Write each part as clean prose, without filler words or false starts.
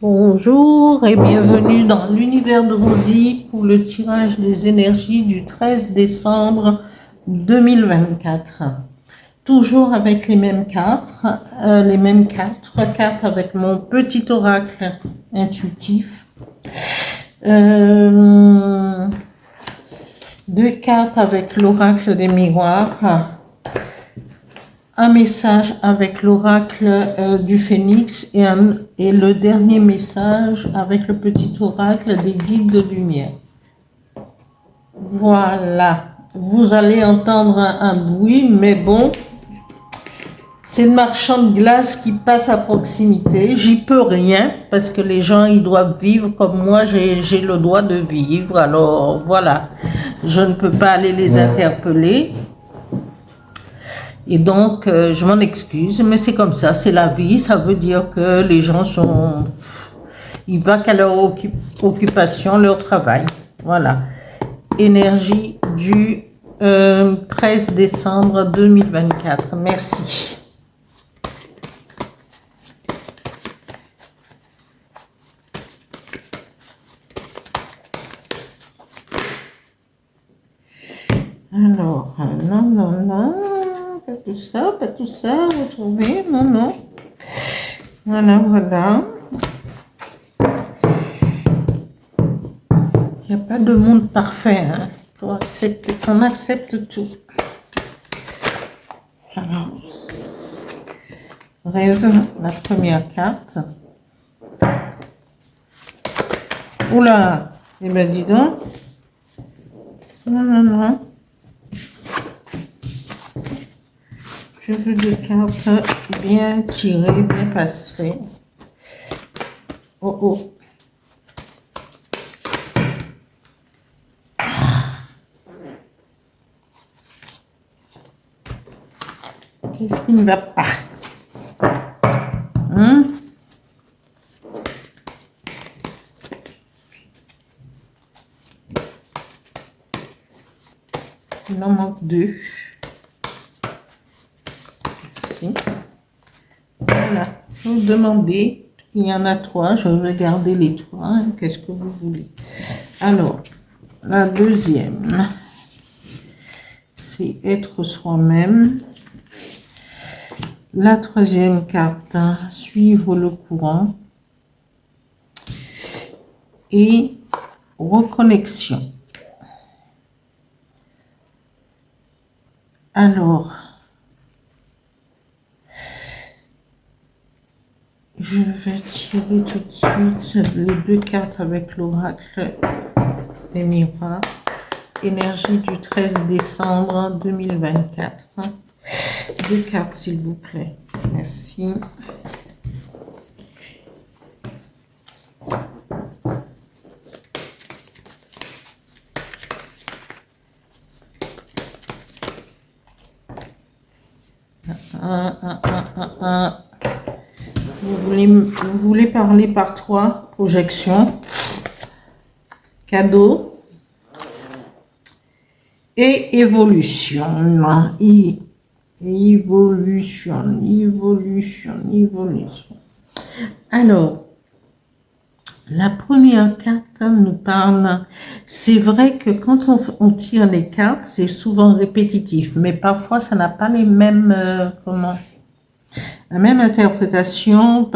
Bonjour et bienvenue dans l'univers de Rosie pour le tirage des énergies du 13 décembre 2024. Toujours avec les mêmes quatre, trois cartes avec mon petit oracle intuitif. Deux cartes avec l'oracle des miroirs. Un message avec l'oracle du phénix et le dernier message avec le petit oracle des guides de lumière. Voilà, vous allez entendre un bruit, mais bon, c'est le marchand de glace qui passe à proximité. J'y peux rien parce que les gens, ils doivent vivre comme moi, j'ai le droit de vivre. Alors voilà, je ne peux pas aller les interpeller. Et donc, je m'en excuse, mais c'est comme ça, c'est la vie. Ça veut dire que les gens sont... Ils vont qu'à leur occupation, leur travail. Voilà. Énergie du 13 décembre 2024. Merci. Alors, non. Pas tout ça, vous trouvez? Non. Voilà. Il n'y a pas de monde parfait, hein. Faut accepter, qu'on accepte tout. Alors, rêve, la première carte. Oula, eh ben dis donc. Non. Je veux des cartes bien tirées, bien passées. Oh. Qu'est-ce qui ne va pas? Il en manque deux. Merci. Voilà. Vous demandez, il y en a trois, je vais garder les trois. Qu'est-ce que vous voulez? Alors, la deuxième, c'est être soi-même. La troisième carte, suivre le courant. Et reconnexion. Alors, je vais tirer tout de suite les deux cartes avec l'oracle des miroirs. Énergie du 13 décembre 2024. Deux cartes, s'il vous plaît. Merci. Vous voulez parler par trois, projection, cadeau et évolution. Évolution. Alors, la première carte nous parle, c'est vrai que quand on tire les cartes, c'est souvent répétitif, mais parfois ça n'a pas les mêmes, la même interprétation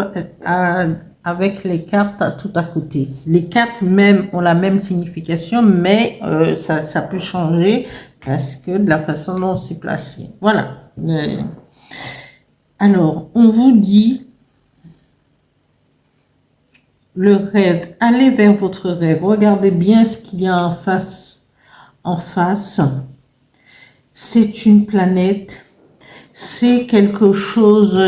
avec les cartes tout à côté. Les cartes même ont la même signification, mais ça peut changer parce que de la façon dont c'est placé. Voilà. Alors, on vous dit le rêve. Allez vers votre rêve. Regardez bien ce qu'il y a en face. C'est une planète. C'est quelque chose,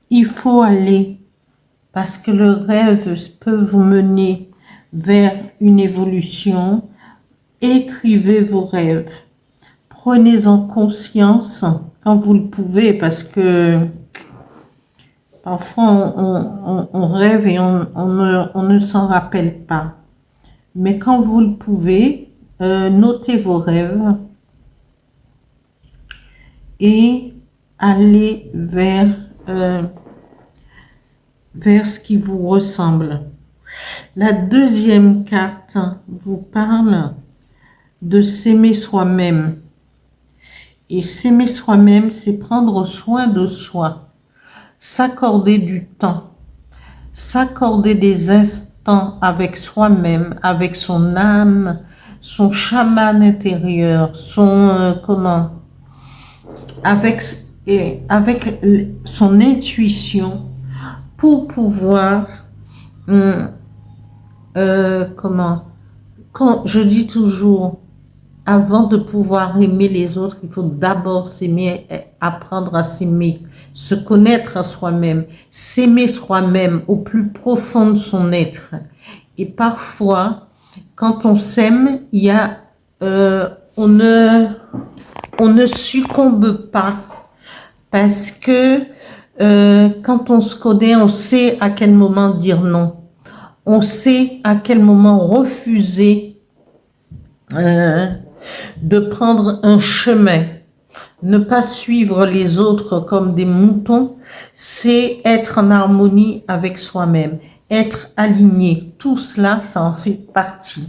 il faut aller parce que le rêve peut vous mener vers une évolution. Écrivez vos rêves. Prenez-en conscience quand vous le pouvez parce que parfois on rêve et on ne s'en rappelle pas. Mais quand vous le pouvez, notez vos rêves et allez vers vers ce qui vous ressemble. La deuxième carte vous parle de s'aimer soi-même. Et s'aimer soi-même, c'est prendre soin de soi, s'accorder du temps, s'accorder des instants avec soi-même, avec son âme, son chaman intérieur, avec, avec son intuition pour pouvoir, quand je dis toujours, avant de pouvoir aimer les autres, il faut d'abord s'aimer, apprendre à s'aimer, se connaître à soi-même, s'aimer soi-même au plus profond de son être. Et parfois, quand on s'aime, on ne succombe pas parce que quand on se connaît, on sait à quel moment dire non. On sait à quel moment refuser de prendre un chemin. Ne pas suivre les autres comme des moutons, c'est être en harmonie avec soi-même, être aligné. Tout cela, ça en fait partie.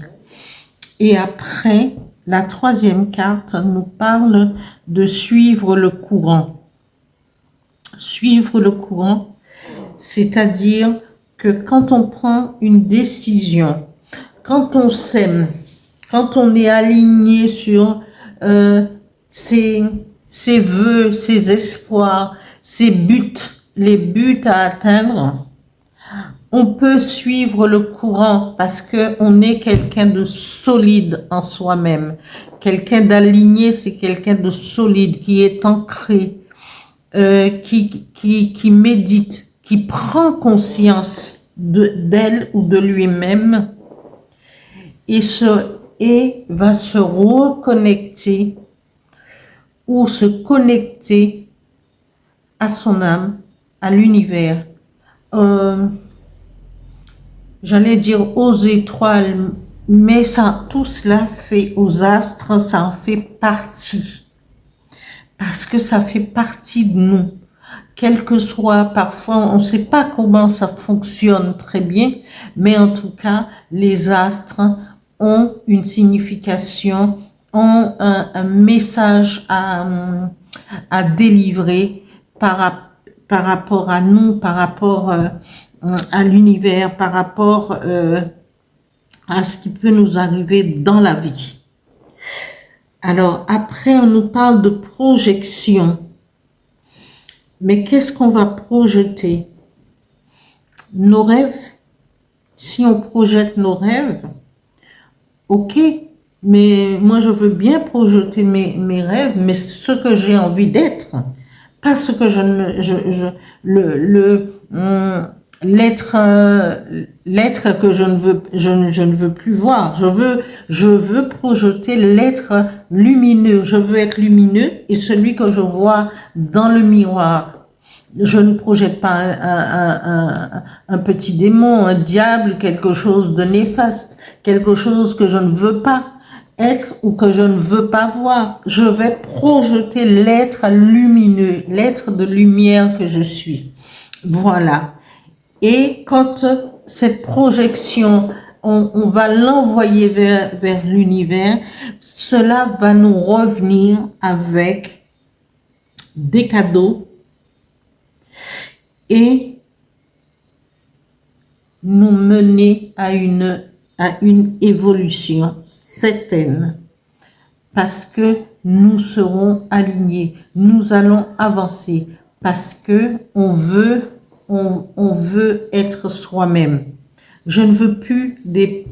Et après, la troisième carte nous parle de suivre le courant. Suivre le courant, c'est-à-dire que quand on prend une décision, quand on s'aime, quand on est aligné sur ses vœux, ses espoirs, ses buts, les buts à atteindre, on peut suivre le courant parce qu'on est quelqu'un de solide en soi-même. Quelqu'un d'aligné, c'est quelqu'un de solide, qui est ancré, qui médite, qui prend conscience d'elle ou de lui-même et va se reconnecter ou se connecter à son âme, à l'univers. J'allais dire aux étoiles, mais ça, tout cela fait aux astres, ça en fait partie. Parce que ça fait partie de nous. Quel que soit, parfois, on ne sait pas comment ça fonctionne très bien, mais en tout cas, les astres ont une signification, ont un message à délivrer par rapport à nous, par rapport à l'univers, par rapport à ce qui peut nous arriver dans la vie. Alors, après, on nous parle de projection. Mais qu'est-ce qu'on va projeter? Nos rêves. Si on projette nos rêves, ok, mais moi je veux bien projeter mes rêves, mais ce que j'ai envie d'être, pas ce que l'être que je ne veux plus voir. Je veux projeter l'être lumineux. Je veux être lumineux et celui que je vois dans le miroir. Je ne projette pas un petit démon, un diable, quelque chose de néfaste, quelque chose que je ne veux pas être ou que je ne veux pas voir. Je vais projeter l'être lumineux, l'être de lumière que je suis. Voilà. Et quand cette projection, on va l'envoyer vers l'univers, cela va nous revenir avec des cadeaux et nous mener à une évolution certaine. Parce que nous serons alignés, nous allons avancer, parce que on veut être soi-même. Je ne veux plus des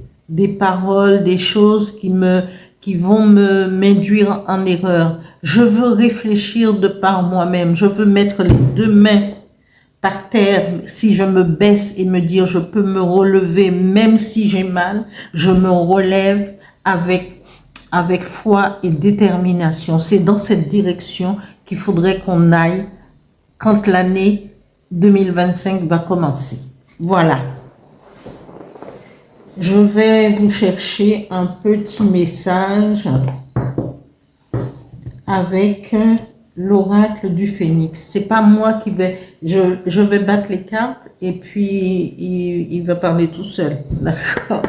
paroles, des choses qui vont m'induire en erreur. Je veux réfléchir de par moi-même. Je veux mettre les deux mains par terre. Si je me baisse et me dire je peux me relever même si j'ai mal, je me relève avec foi et détermination. C'est dans cette direction qu'il faudrait qu'on aille quand l'année 2025 va commencer. Voilà. Je vais vous chercher un petit message avec l'oracle du phénix. C'est pas moi qui vais, je vais battre les cartes et puis il va parler tout seul. D'accord.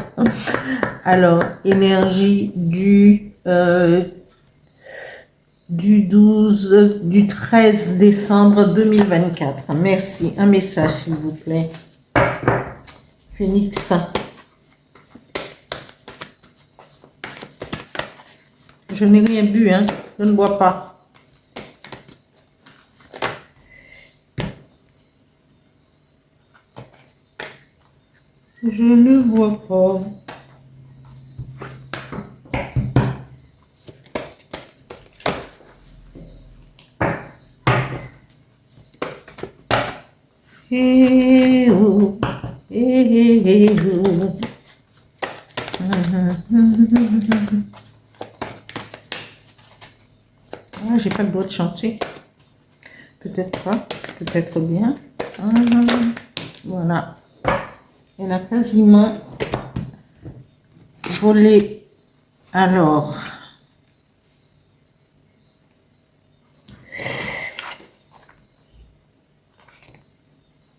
Alors, énergie du 13 décembre 2024. Merci. Un message, s'il vous plaît. Phénix. Je n'ai rien bu, hein. Je ne bois pas. Je ne vois pas. Eh oh, eh oh. Ah, j'ai pas le droit de chanter. Peut-être pas, peut-être bien. Voilà. Elle a quasiment volé. Alors,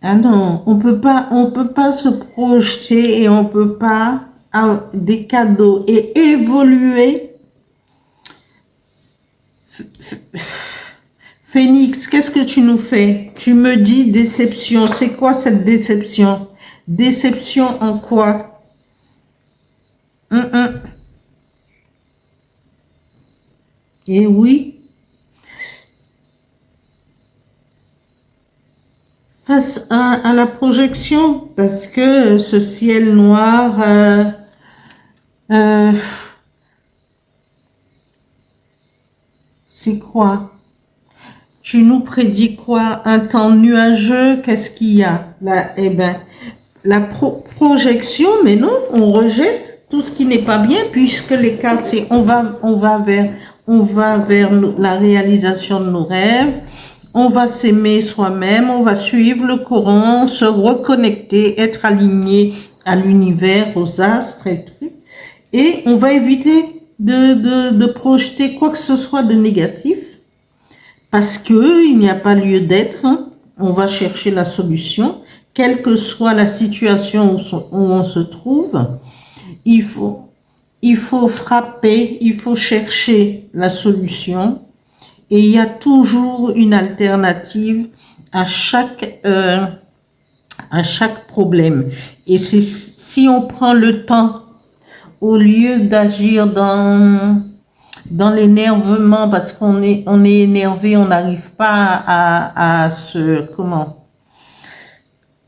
ah non, on peut pas se projeter et on peut pas avoir des cadeaux et évoluer. Phénix, qu'est-ce que tu nous fais? Tu me dis déception. C'est quoi cette déception? Déception en quoi? Et oui. Face à la projection, parce que ce ciel noir, c'est quoi? Tu nous prédis quoi? Un temps nuageux? Qu'est-ce qu'il y a là? Eh ben, la projection, mais non, on rejette tout ce qui n'est pas bien, puisque les cartes, c'est on va vers la réalisation de nos rêves. On va s'aimer soi-même, on va suivre le courant, se reconnecter, être aligné à l'univers, aux astres et tout. Et on va éviter de projeter quoi que ce soit de négatif parce qu'il n'y a pas lieu d'être. On va chercher la solution, quelle que soit la situation où on se trouve. Il faut frapper, il faut chercher la solution. Et il y a toujours une alternative à chaque problème. Et c'est si on prend le temps, au lieu d'agir dans l'énervement, parce qu'on est énervé, on n'arrive pas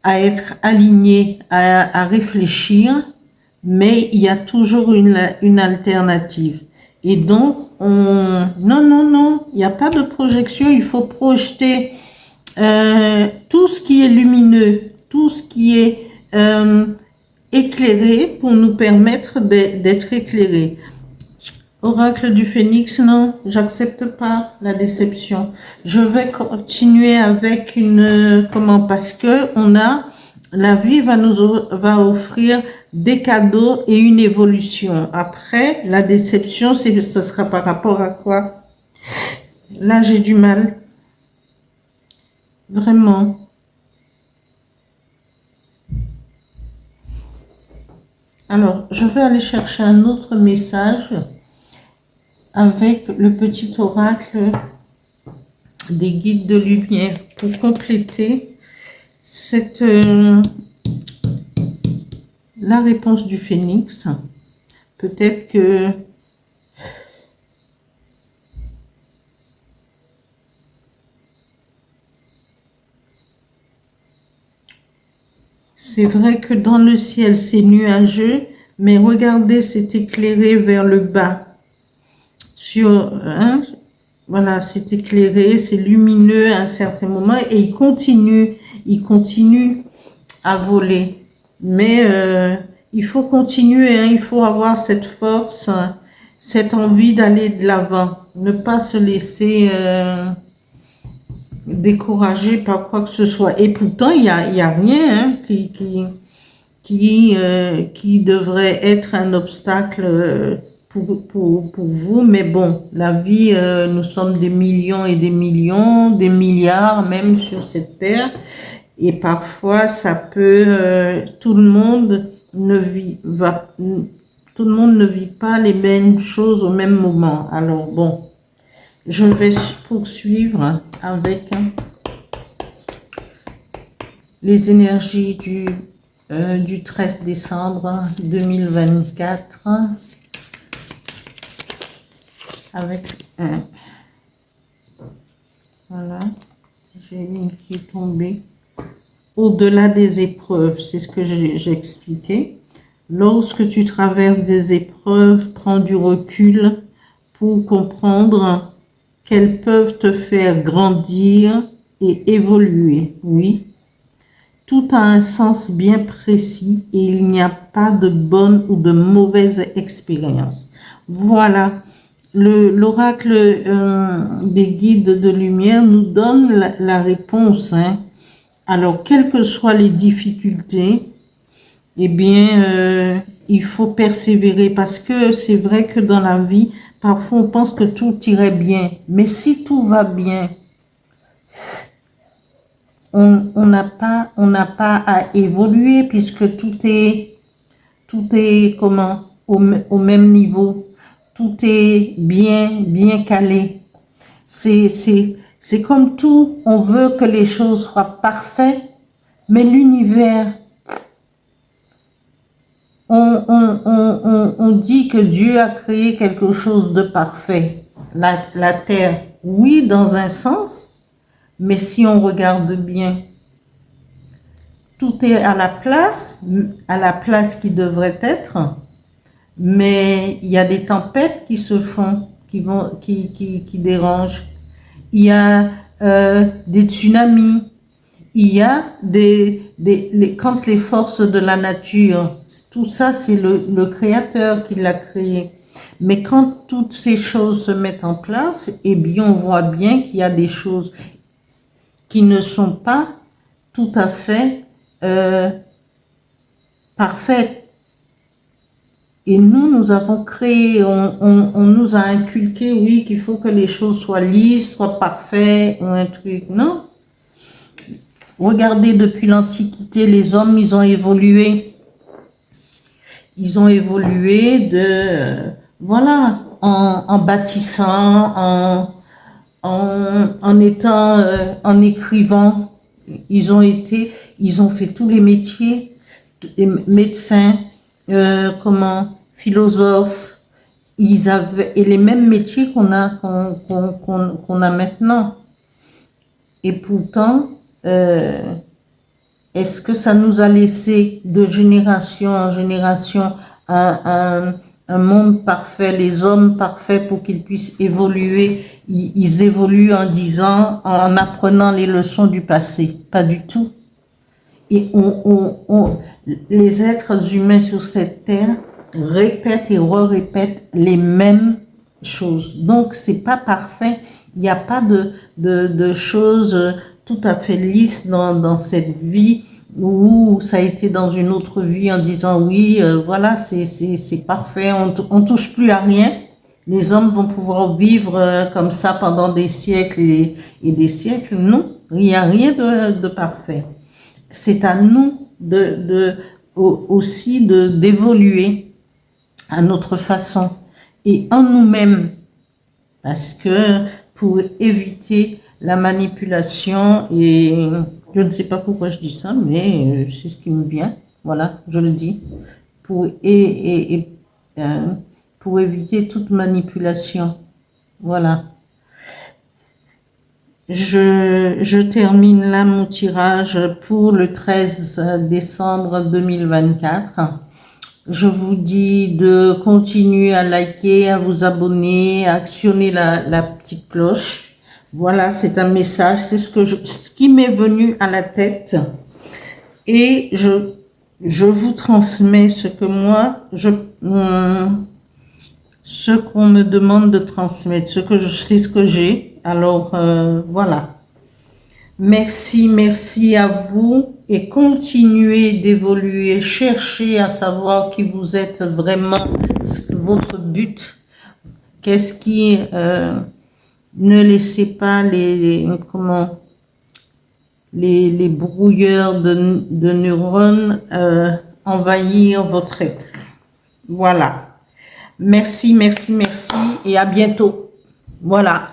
à être aligné, à réfléchir, mais il y a toujours une alternative. Et donc, non, il n'y a pas de projection, il faut projeter tout ce qui est lumineux, tout ce qui est éclairé pour nous permettre d'être éclairés. Oracle du Phénix, non, j'accepte pas la déception. Je vais continuer avec parce que la vie va offrir des cadeaux et une évolution. Après, la déception, ce sera par rapport à quoi? Là, j'ai du mal. Vraiment. Alors, je vais aller chercher un autre message avec le petit oracle des guides de lumière pour compléter la réponse du Phénix. Peut-être que c'est vrai que dans le ciel c'est nuageux, mais regardez, c'est éclairé vers le bas. Voilà, c'est éclairé, c'est lumineux à un certain moment et il continue à voler. Mais il faut continuer, il faut avoir cette force, cette envie d'aller de l'avant, ne pas se laisser décourager par quoi que ce soit. Et pourtant, il y a rien qui devrait être un obstacle pour vous, mais bon, la vie, nous sommes des millions et des millions, des milliards même sur cette terre, et parfois ça peut, tout le monde ne vit pas les mêmes choses au même moment. Alors bon, je vais poursuivre avec les énergies du 13 décembre 2024 avec un. Voilà, j'ai une qui est tombée. Au-delà des épreuves, c'est ce que j'ai expliqué. Lorsque tu traverses des épreuves, prends du recul pour comprendre qu'elles peuvent te faire grandir et évoluer. Oui. Tout a un sens bien précis et il n'y a pas de bonne ou de mauvaise expérience. Voilà, l'oracle des guides de lumière nous donne la réponse. Hein. Alors, quelles que soient les difficultés, eh bien, il faut persévérer parce que c'est vrai que dans la vie, parfois on pense que tout irait bien. Mais si tout va bien, on n'a pas à évoluer puisque tout est comment au même niveau, tout est bien calé. C'est comme tout, on veut que les choses soient parfaites, mais l'univers, on dit que Dieu a créé quelque chose de parfait. La terre, oui, dans un sens, mais si on regarde bien, tout est à la place qui devrait être, mais il y a des tempêtes qui se font, qui dérangent. Il y a des tsunamis, il y a quand les forces de la nature, tout ça c'est le Créateur qui l'a créé. Mais quand toutes ces choses se mettent en place, eh bien on voit bien qu'il y a des choses qui ne sont pas tout à fait parfaites. Et nous avons créé, on nous a inculqué, oui, qu'il faut que les choses soient lisses, soient parfaites, ou un truc. Non. Regardez, depuis l'Antiquité, les hommes, ils ont évolué. Ils ont évolué voilà, en bâtissant, en écrivant. Ils ont fait tous les métiers, médecins, philosophes. Ils avaient et les mêmes métiers qu'on a maintenant. Et pourtant, est-ce que ça nous a laissé de génération en génération un monde parfait, les hommes parfaits pour qu'ils puissent évoluer? Ils évoluent en apprenant les leçons du passé. Pas du tout. Et les êtres humains sur cette terre répètent et répètent les mêmes choses. Donc, c'est pas parfait. Il n'y a pas de choses tout à fait lisses dans cette vie où ça a été dans une autre vie en disant oui, voilà, c'est parfait, on touche plus à rien. Les hommes vont pouvoir vivre comme ça pendant des siècles et des siècles. Non, il n'y a rien de parfait. C'est à nous aussi d'évoluer à notre façon et en nous-mêmes, parce que pour éviter la manipulation, et je ne sais pas pourquoi je dis ça, mais c'est ce qui me vient, voilà, je le dis, pour éviter toute manipulation, voilà. Je termine là mon tirage pour le 13 décembre 2024. Je vous dis de continuer à liker, à vous abonner, à actionner la petite cloche. Voilà, c'est un message, c'est ce qui m'est venu à la tête. Et je vous transmets ce que moi, ce qu'on me demande de transmettre, ce que je sais, ce que j'ai. Alors, voilà. Merci à vous et continuez d'évoluer, cherchez à savoir qui vous êtes vraiment, votre but? Qu'est-ce qui... ne laissez pas les brouilleurs de neurones envahir votre être. Voilà. Merci, merci, merci et à bientôt. Voilà.